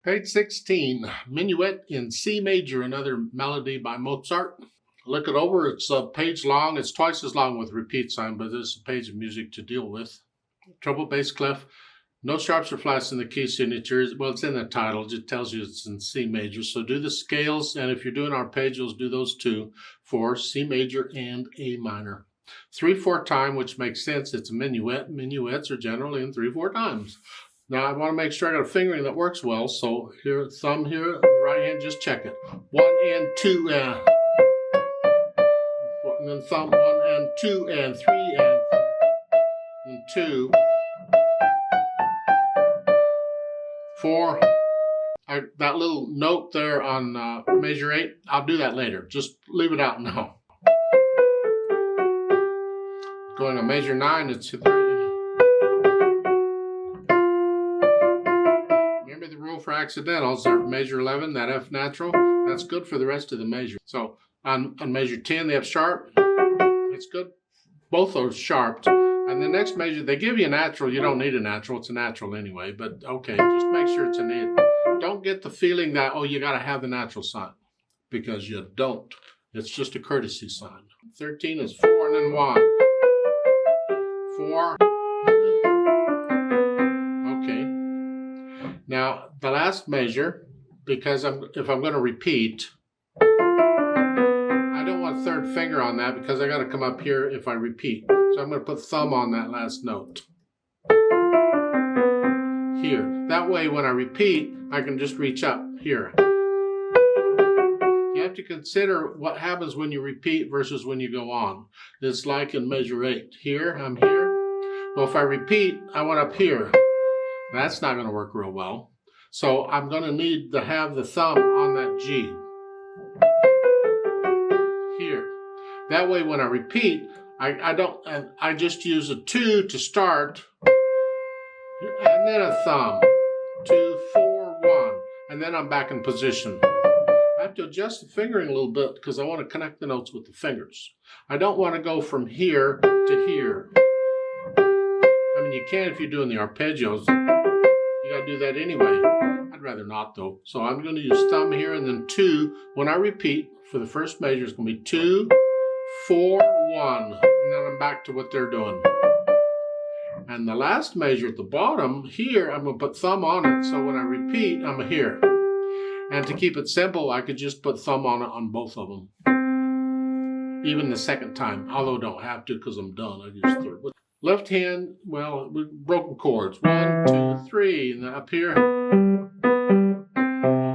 Page 16, Minuet in C major, another melody by Mozart. Look it over. It's a page long. It's twice as long with repeat sign, but this is a page of music to deal with. Treble, bass, clef. No sharps or flats in the key signatures. Well, it's in the title. It just tells you it's in C major. So do the scales, and if you're doing arpeggios, do those two for C major and A minor. 3/4 time, which makes sense. It's a minuet. Minuets are generally in 3/4 times. Now, I want to make sure I got a fingering that works well. So here, thumb here, on the right hand, just check it. 1 and 2 and. And then thumb 1 and 2 and 3 and 2. 4. That little note there on measure 8, I'll do that later. Just leave it out now. Going on measure 9, it's 3. Remember the rule for accidentals, measure 11, that F natural, that's good for the rest of the measure. So on measure 10, the F sharp, it's good. Both those sharps. And the next measure, they give you a natural. You don't need a natural. It's a natural anyway. But okay, just make sure it's an 8. Don't get the feeling that, oh, you got to have the natural sign. Because you don't. It's just a courtesy sign. 13 is 4 and then 1. 4. Okay. Now, the last measure, because if I'm going to repeat, I don't want third finger on that because I got to come up here if I repeat. So I'm going to put thumb on that last note. Here. That way when I repeat, I can just reach up here. You have to consider what happens when you repeat versus when you go on. It's like in measure 8. Here, I'm here. Well, if I repeat, I went up here. That's not going to work real well. So I'm going to need to have the thumb on that G. Here. That way when I repeat, I just use a 2 to start, and then a thumb. 2, 4, 1, and then I'm back in position. I have to adjust the fingering a little bit because I want to connect the notes with the fingers. I don't want to go from here to here. I mean, you can if you're doing the arpeggios. You got to do that anyway. I'd rather not, though. So I'm going to use thumb here and then 2. When I repeat, for the first measure, it's going to be 2, 4, 1. And then I'm back to what they're doing. And the last measure at the bottom, here, I'm going to put thumb on it. So when I repeat, I'm here. And to keep it simple, I could just put thumb on it on both of them. Even the second time. Although I don't have to because I'm done. I use third. Left hand, well, with broken chords. 1, 2, 3. And then up here.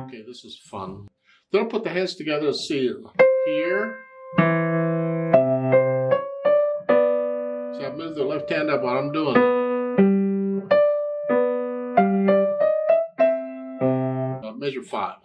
Okay, this is fun. Then I'll put the hands together. Let's see it. Here. So I move the left hand up while I'm doing it. Measure 5.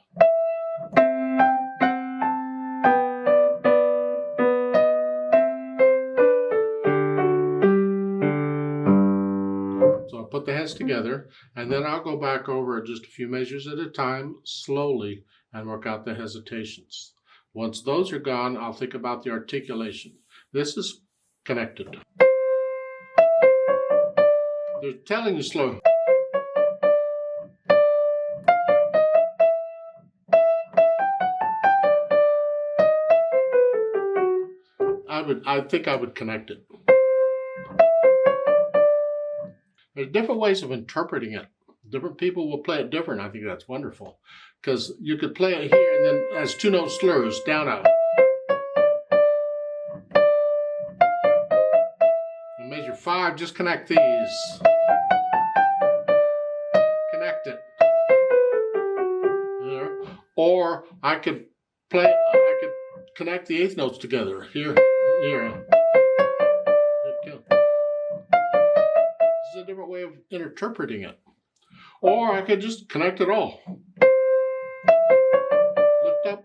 So I'll put the hands together, and then I'll go back over just a few measures at a time, slowly, and work out the hesitations. Once those are gone, I'll think about the articulation. This is connected. They're telling you slow. I think I would connect it. There's different ways of interpreting it. Different people will play it different. I think that's wonderful. Because you could play it here and then as 2 note slurs, down out. And measure 5, just connect these. Connect it. There. Or I could connect the 8th notes together. Here. Here. This is a different way of interpreting it. Or I could just connect it all. Lift up.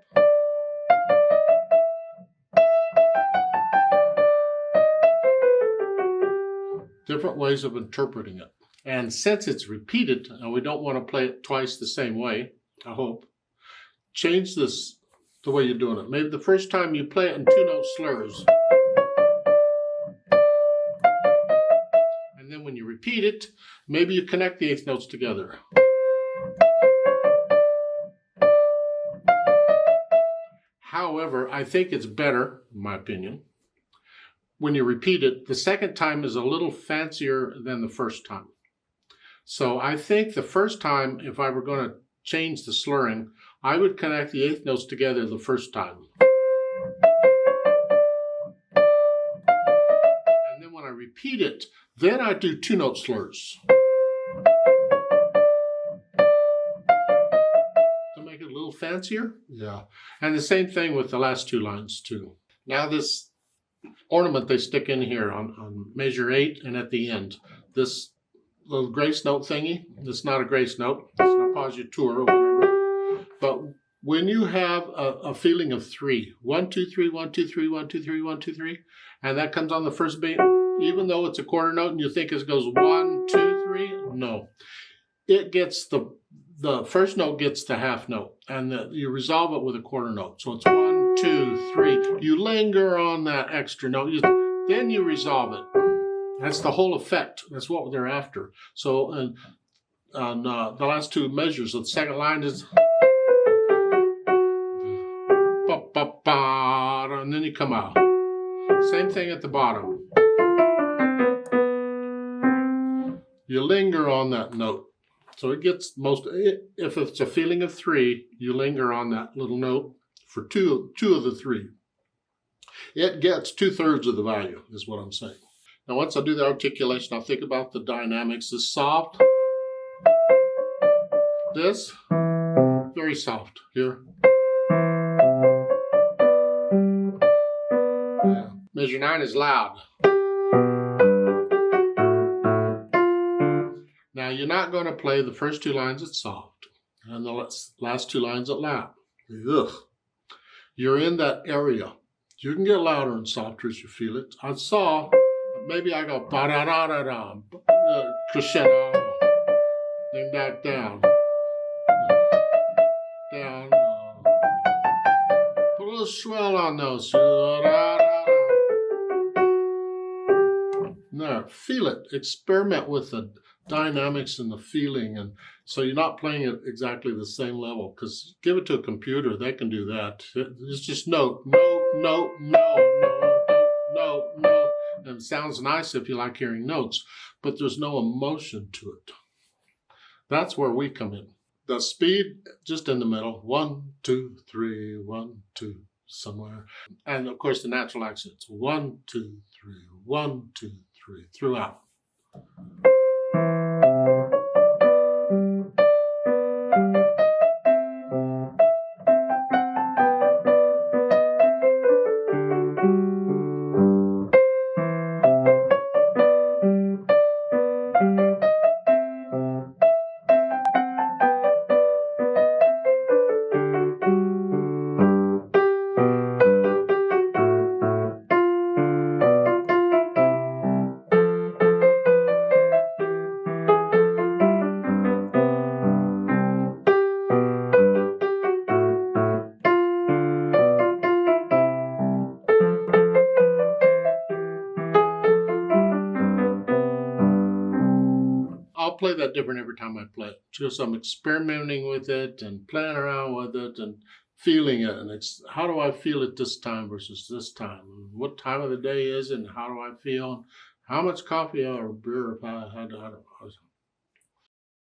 Different ways of interpreting it. And since it's repeated, and we don't want to play it twice the same way, I hope, change this the way you're doing it. Maybe the first time you play it in 2 note slurs. And then when you repeat it, maybe you connect the 8th notes together. However, I think it's better, in my opinion, when you repeat it. The second time is a little fancier than the first time. So I think the first time, if I were going to change the slurring, I would connect the eighth notes together the first time. And then when I repeat it, then I do two-note slurs. To make it a little fancier? Yeah. And the same thing with the last two lines too. Now this ornament they stick in here on measure 8 and at the end. This little grace note thingy, it's not a grace note, it's an appoggiatura or whatever. But when you have a feeling of 3, 1, 2, 3, 1, 2, 3, 1, 2, 3, 1, 2, 3, and that comes on the first beat, even though it's a quarter note and you think it goes 1, 2, 3, no. It gets the first note gets the half note, and you resolve it with a quarter note. So it's 1, 2, 3. You linger on that extra note, then you resolve it. That's the whole effect. That's what they're after. So on the last two measures, the second line is ba, ba, ba, and then you come out. Same thing at the bottom. You linger on that note. So it gets if it's a feeling of 3, you linger on that little note for two of the 3. It gets 2/3 of the value, is what I'm saying. Now, once I do the articulation, I'll think about the dynamics. This soft, this, very soft here. Yeah. Measure 9 is loud. Now, you're not going to play the first 2 lines at soft and the last 2 lines at loud. Ugh. You're in that area. You can get louder and softer as you feel it. I saw, maybe I go ba-da-da-da-da, crescendo, then back down, down, put a little swell on those. No, feel it. Experiment with the dynamics and the feeling, and so you're not playing it exactly the same level, because give it to a computer, they can do that. It's just note, note, note, no, no, no, no, and it sounds nice if you like hearing notes, but there's no emotion to it. That's where we come in. The speed, just in the middle, 1, 2, 3, 1, 2, somewhere, and of course the natural accents, 1, 2, 3, 1, 2, 3, throughout. I'll play that different every time I play it. Because I'm experimenting with it and playing around with it and feeling it. And it's how do I feel it this time versus this time? What time of the day is it? And how do I feel? How much coffee or beer have I had?